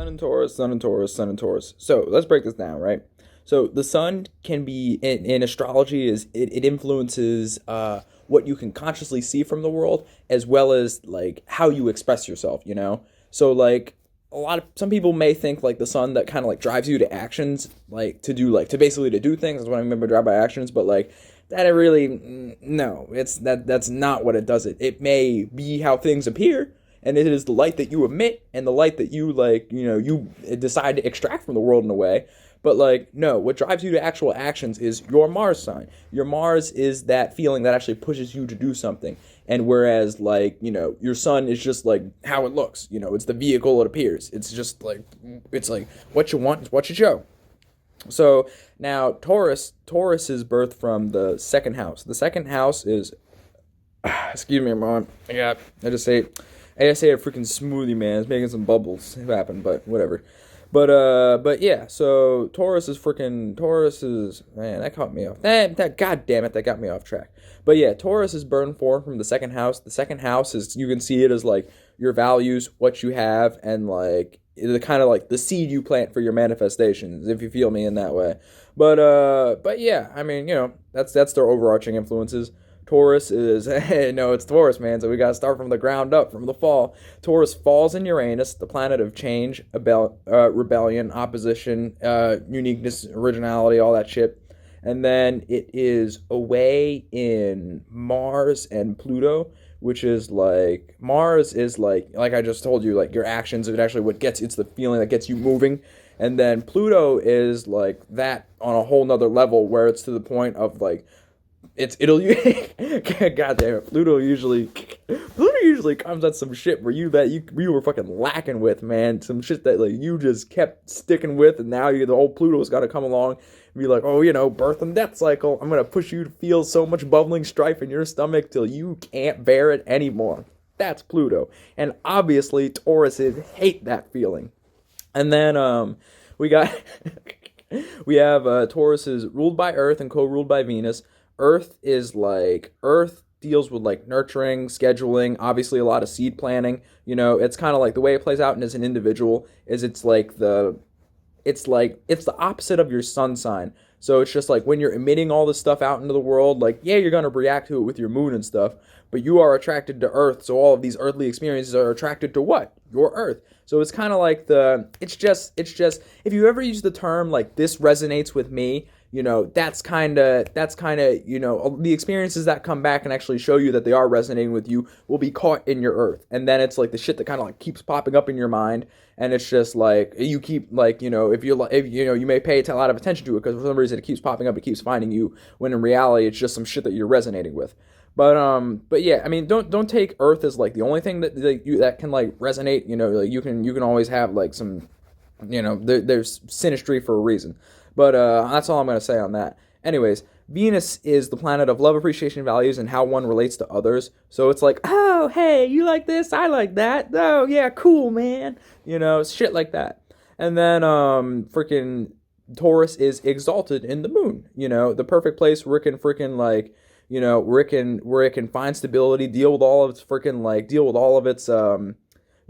Sun and Taurus, Sun and Taurus, Sun and Taurus. So let's break this down, right? So the sun can be in astrology is it influences what you can consciously see from the world as well as like how you express yourself, you know? So like some people may think like the sun that kind of like drives you to actions, like to do like to basically to do things. That's what I mean by drive by actions, but like that it really no, that's not what it does. It may be how things appear, and it is the light that you emit and the light that you like, you know, you decide to extract from the world in a way. But like, no, what drives you to actual actions is your Mars sign. Your Mars is that feeling that actually pushes you to do something. And whereas like, you know, your sun is just like how it looks, you know, it's the vehicle it appears. It's just like, it's like what you want is what you show. So now Taurus is birthed from the second house. The second house is, excuse me, mom. I just say a freaking smoothie, man. It's making some bubbles happen, but whatever. But yeah, so Taurus is, man, that caught me off. That god damn it, that got me off track. But yeah, Taurus is born from the second house. The second house is, you can see it as like your values, what you have, and like the kind of like the seed you plant for your manifestations, if you feel me in that way. But yeah, I mean, you know, that's their overarching influences. Taurus is, no, it's Taurus, man, so we gotta start from the ground up, from the fall. Taurus falls in Uranus, the planet of change, rebellion, opposition, uniqueness, originality, all that shit. And then it is away in Mars and Pluto, which is like, Mars is like I just told you, like your actions, it actually it's the feeling that gets you moving. And then Pluto is like that on a whole nother level where it's to the point of like, it'll god damn it, Pluto usually comes at some shit where you were fucking lacking with, man, some shit that like you just kept sticking with, and now the whole Pluto's got to come along and be like, oh, you know, birth and death cycle, I'm gonna push you to feel so much bubbling strife in your stomach till you can't bear it anymore. That's Pluto, and obviously Tauruses hate that feeling. And then we got we have Tauruses ruled by Earth and co-ruled by Venus. Earth deals with like nurturing, scheduling, obviously a lot of seed planting. You know, it's kind of like the way it plays out as an individual is it's the opposite of your sun sign. So it's just like when you're emitting all this stuff out into the world, like, yeah, you're going to react to it with your moon and stuff, but you are attracted to Earth. So all of these earthly experiences are attracted to what? Your Earth. So it's kind of like it's just, if you ever use the term like this resonates with me, you know, that's kind of, you know, the experiences that come back and actually show you that they are resonating with you will be caught in your Earth. And then it's like the shit that kind of like keeps popping up in your mind. And it's just like, you keep like, you know, if you know, you may pay a lot of attention to it because for some reason it keeps popping up, it keeps finding you, when in reality it's just some shit that you're resonating with. But yeah, I mean, don't take Earth as like the only thing that can like resonate. You know, like you can always have like some, you know, there's synastry for a reason. But that's all I'm going to say on that. Anyways, Venus is the planet of love, appreciation, values, and how one relates to others. So it's like, oh, hey, you like this? I like that. Oh, yeah, cool, man. You know, shit like that. And then freaking Taurus is exalted in the moon. You know, the perfect place where it can freaking like, you know, where it can find stability, deal with all of its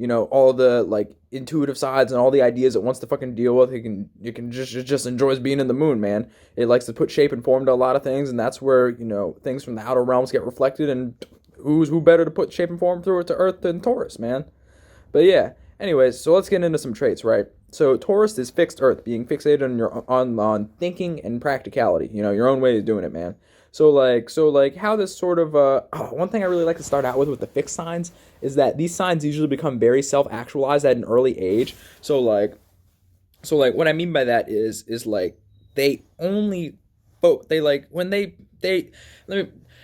you know, all the like intuitive sides and all the ideas it wants to fucking deal with. It can just enjoys being in the moon, man. It likes to put shape and form to a lot of things, and that's where, you know, things from the outer realms get reflected, and who better to put shape and form through it to Earth than Taurus, man. But yeah, anyways, so let's get into some traits, right? So Taurus is fixed Earth, being fixated on thinking and practicality, you know, your own way of doing it, man. So like how this sort of one thing I really like to start out with the fixed signs is that these signs usually become very self-actualized at an early age. So like what I mean by that is like they only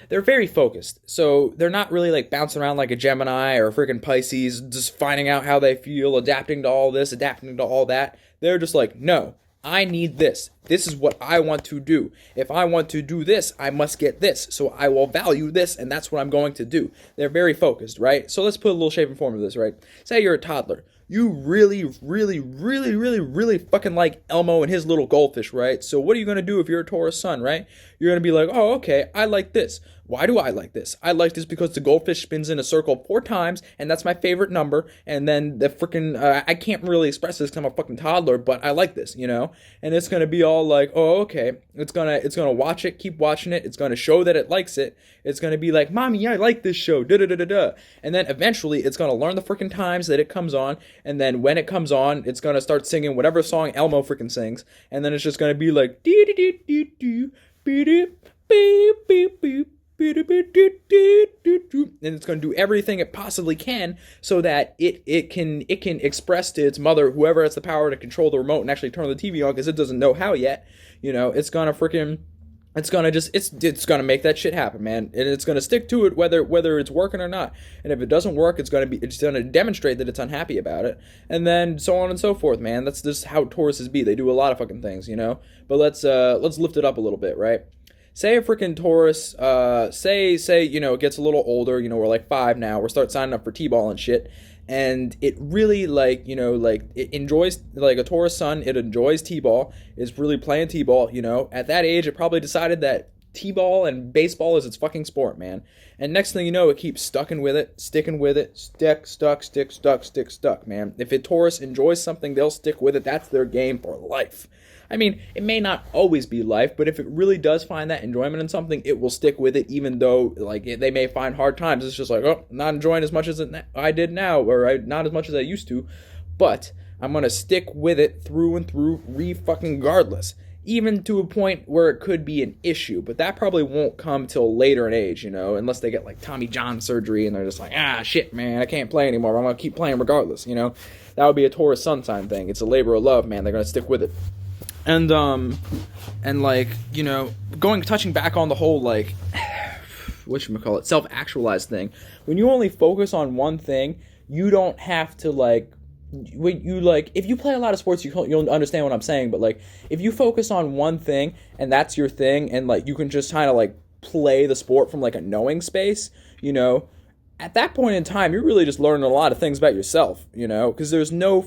they're very focused. So they're not really like bouncing around like a Gemini or a freaking Pisces, just finding out how they feel, adapting to all this, adapting to all that. They're just like, no, I need this. This is what I want to do. If I want to do this, I must get this. So I will value this, and that's what I'm going to do. They're very focused, right? So let's put a little shape and form of this, right? Say you're a toddler. You really, really, really, really, really fucking like Elmo and his little goldfish, right? So what are you going to do if you're a Taurus sun, right? You're going to be like, oh, okay, I like this. Why do I like this? I like this because the goldfish spins in a circle 4 times, and that's my favorite number. And then the freaking I can't really express this because I'm a fucking toddler, but I like this, you know. And it's gonna be all like, oh, okay. It's gonna watch it, keep watching it. It's gonna show that it likes it. It's gonna be like, mommy, I like this show. Da da da da da. And then eventually, it's gonna learn the freaking times that it comes on. And then when it comes on, it's gonna start singing whatever song Elmo freaking sings. And then it's just gonna be like, dee dee dee dee dee, beep beep beep beep. And it's going to do everything it possibly can so that it can express to its mother, whoever has the power to control the remote and actually turn the TV on, because it doesn't know how yet. You know, it's gonna make that shit happen, man, and it's gonna stick to it whether it's working or not. And if it doesn't work, it's gonna demonstrate that it's unhappy about it, and then so on and so forth, man. That's just how Tauruses be. They do a lot of fucking things, you know. But let's lift it up a little bit, right? Say a freaking Taurus, say, you know, it gets a little older, you know, we're like 5 now, we're start signing up for T-ball and shit, and it really, like, you know, like, it enjoys, like, a Taurus sun, it enjoys T-ball, is really playing T-ball, you know. At that age, it probably decided that T-ball and baseball is its fucking sport, man. And next thing you know, it keeps sticking with it, stuck, man. If a Taurus enjoys something, they'll stick with it. That's their game for life. I mean, it may not always be life, but if it really does find that enjoyment in something, it will stick with it, even though, like, they may find hard times. It's just like, oh, not enjoying as much as I did now, or not as much as I used to, but I'm going to stick with it through and through, fucking regardless. Even to a point where it could be an issue, but that probably won't come till later in age, you know, unless they get, like, Tommy John surgery, and they're just like, shit, man, I can't play anymore, I'm going to keep playing regardless, you know. That would be a Taurus sun sign thing. It's a labor of love, man. They're going to stick with it. And like, you know, touching back on the whole, like, whatchamacallit, self-actualized thing. When you only focus on one thing, you don't have to, like, if you play a lot of sports, you'll understand what I'm saying, but, like, if you focus on one thing, and that's your thing, and, like, you can just kind of, like, play the sport from, like, a knowing space, you know, at that point in time, you're really just learning a lot of things about yourself, you know, because there's no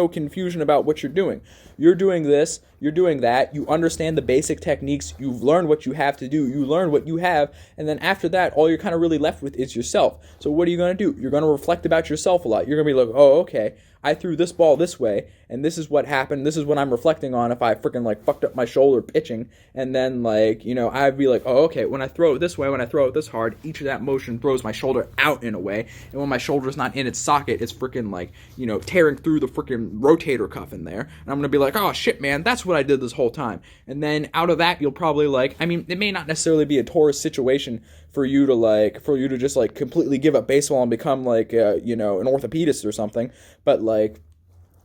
confusion about what you're doing. You're doing this, you're doing that, you understand the basic techniques, you've learned what you have to do, you learn what you have, and then after that, all you're kind of really left with is yourself. So what are you going to do? You're going to reflect about yourself a lot. You're going to be like, oh, okay, I threw this ball this way, and this is what happened, this is what I'm reflecting on if I freaking, like, fucked up my shoulder pitching, and then, like, you know, I'd be like, oh, okay, when I throw it this way, when I throw it this hard, each of that motion throws my shoulder out in a way, and when my shoulder's not in its socket, it's freaking, like, you know, tearing through the freaking rotator cuff in there, and I'm gonna be like, oh, shit, man, that's what I did this whole time, and then out of that, you'll probably, like, I mean, it may not necessarily be a Taurus situation for you to just, like, completely give up baseball and become, like, you know, an orthopedist or something, but, like,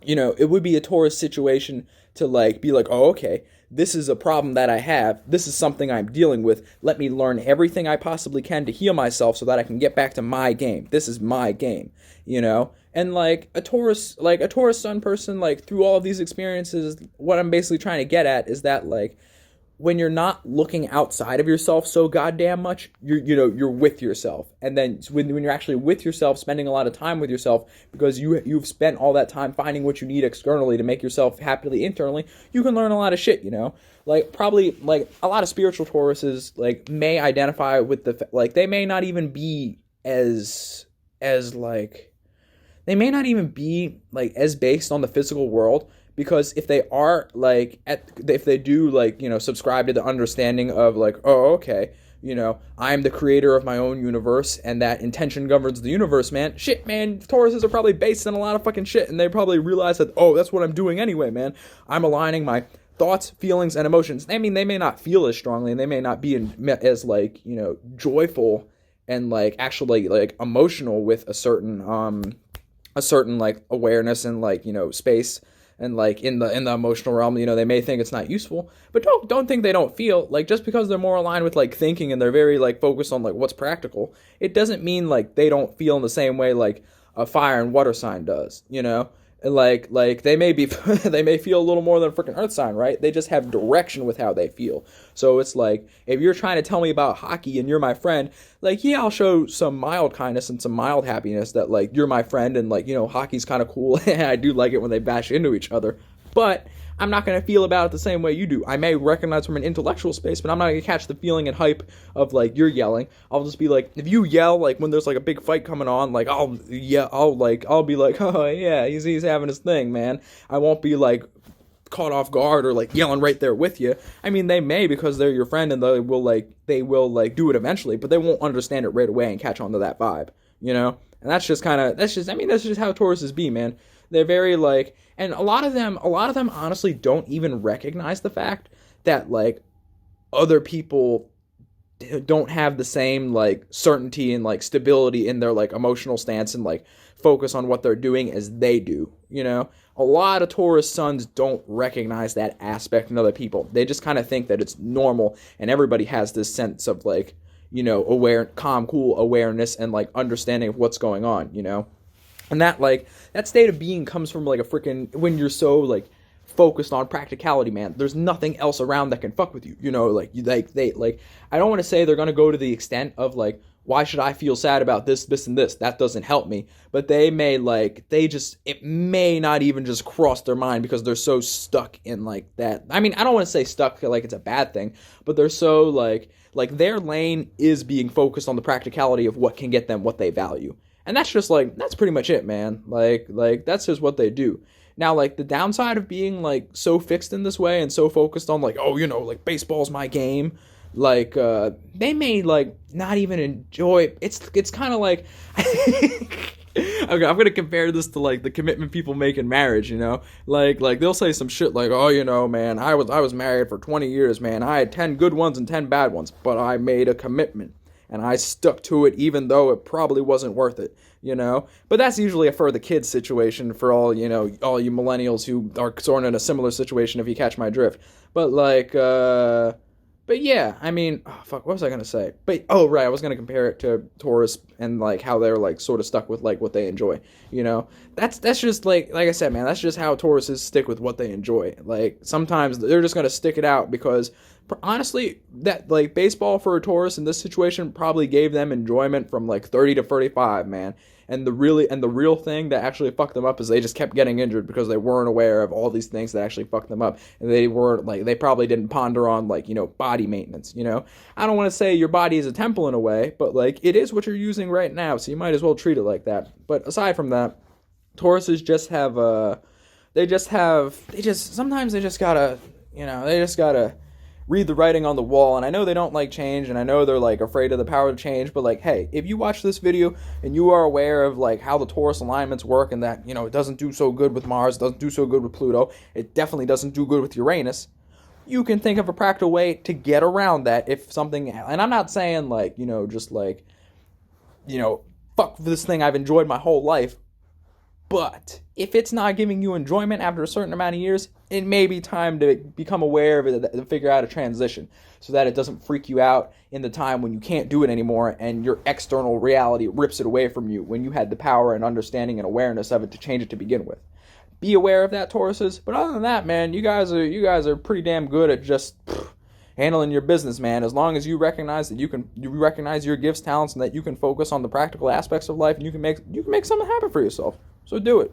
you know, it would be a Taurus situation to, like, be like, oh, okay, this is a problem that I have, this is something I'm dealing with, let me learn everything I possibly can to heal myself so that I can get back to my game, this is my game, you know, and, like, a Taurus sun person, like, through all of these experiences, what I'm basically trying to get at is that, like, when you're not looking outside of yourself so goddamn much, you're with yourself. And then when you're actually with yourself, spending a lot of time with yourself, because you've spent all that time finding what you need externally to make yourself happily internally, you can learn a lot of shit, you know? Like, probably, like, a lot of spiritual Tauruses, like, may identify with like, they may not even be as like, they may not even be, like, as based on the physical world, because if they are, like, if they do, like, you know, subscribe to the understanding of, like, oh, okay, you know, I'm the creator of my own universe, and that intention governs the universe, man. Shit, man, Tauruses are probably based on a lot of fucking shit, and they probably realize that, oh, that's what I'm doing anyway, man. I'm aligning my thoughts, feelings, and emotions. I mean, they may not feel as strongly, and they may not be as, like, you know, joyful and, like, actually, like, emotional with a certain, like, awareness and, like, you know, space, and, like, in the emotional realm, you know, they may think it's not useful, but don't think they don't feel. Like, just because they're more aligned with, like, thinking, and they're very, like, focused on, like, what's practical, it doesn't mean, like, they don't feel in the same way, like, a fire and water sign does, you know? And, like, they may be, they may feel a little more than a freaking earth sign, right? They just have direction with how they feel. So it's like, if you're trying to tell me about hockey and you're my friend, like, yeah, I'll show some mild kindness and some mild happiness that, like, you're my friend, and, like, you know, hockey's kind of cool, and I do like it when they bash into each other, but I'm not going to feel about it the same way you do. I may recognize from an intellectual space, but I'm not going to catch the feeling and hype of like you're yelling. I'll just be like, if you yell like when there's like a big fight coming on, like I'll be like, oh yeah, he's having his thing, man. I won't be like caught off guard or like yelling right there with you. I mean, they may, because they're your friend, and they will do it eventually, but they won't understand it right away and catch on to that vibe, you know? And that's just how Tauruses be, man. They're very like, and a lot of them honestly don't even recognize the fact that like other people don't have the same like certainty and like stability in their like emotional stance and like focus on what they're doing as they do, you know? A lot of Taurus suns don't recognize that aspect in other people. They just kind of think that it's normal, and everybody has this sense of like, you know, calm, cool awareness and like understanding of what's going on, you know? And that like, that state of being comes from like a freaking, when you're so like focused on practicality, man. There's nothing else around that can fuck with you, you know? Like, I don't want to say they're going to go to the extent of like, why should I feel sad about this, and this? That doesn't help me. But they may it may not even just cross their mind because they're so stuck in like that. I mean, I don't want to say stuck like it's a bad thing, but they're so like their lane is being focused on the practicality of what can get them what they value. And that's just like, that's pretty much it, man. Like that's just what they do. Now, like, the downside of being like so fixed in this way and so focused on like, oh, you know, like baseball's my game, like they may like not even enjoy it's kind of like okay, I'm gonna compare this to like the commitment people make in marriage, you know, like they'll say some shit like, oh, you know, man, I was married for 20 years, man, I had 10 good ones and 10 bad ones, but I made a commitment and I stuck to it even though it probably wasn't worth it, you know? But that's usually a for the kids situation for all, you know, all you millennials who are sort of in a similar situation, if you catch my drift. But like but yeah, I mean, oh, fuck, what was I going to say? But, oh, right, I was going to compare it to Taurus and, like, how they're, like, sort of stuck with, like, what they enjoy, you know? That's just, like I said, man, that's just how Tauruses stick with what they enjoy. Like, sometimes they're just going to stick it out because, honestly, that, like, baseball for a Taurus in this situation probably gave them enjoyment from, like, 30 to 35, man. And the real thing that actually fucked them up is they just kept getting injured because they weren't aware of all these things that actually fucked them up. And they probably didn't ponder on, like, you know, body maintenance, you know? I don't want to say your body is a temple in a way, but, like, it is what you're using right now, so you might as well treat it like that. But aside from that, Tauruses just have, sometimes they just gotta read the writing on the wall. And I know they don't like change, and I know they're like afraid of the power of change, but like, hey, if you watch this video and you are aware of like how the Taurus alignments work, and that, you know, it doesn't do so good with Mars, it doesn't do so good with Pluto, it definitely doesn't do good with Uranus, you can think of a practical way to get around that. If something, and I'm not saying like, you know, just like, you know, fuck this thing I've enjoyed my whole life. But if it's not giving you enjoyment after a certain amount of years, it may be time to become aware of it and figure out a transition so that it doesn't freak you out in the time when you can't do it anymore and your external reality rips it away from you when you had the power and understanding and awareness of it to change it to begin with. Be aware of that, Tauruses. But other than that, man, you guys are pretty damn good at just handling your business, man. As long as you recognize that you recognize your gifts, talents, and that you can focus on the practical aspects of life, and you can make something happen for yourself. So do it.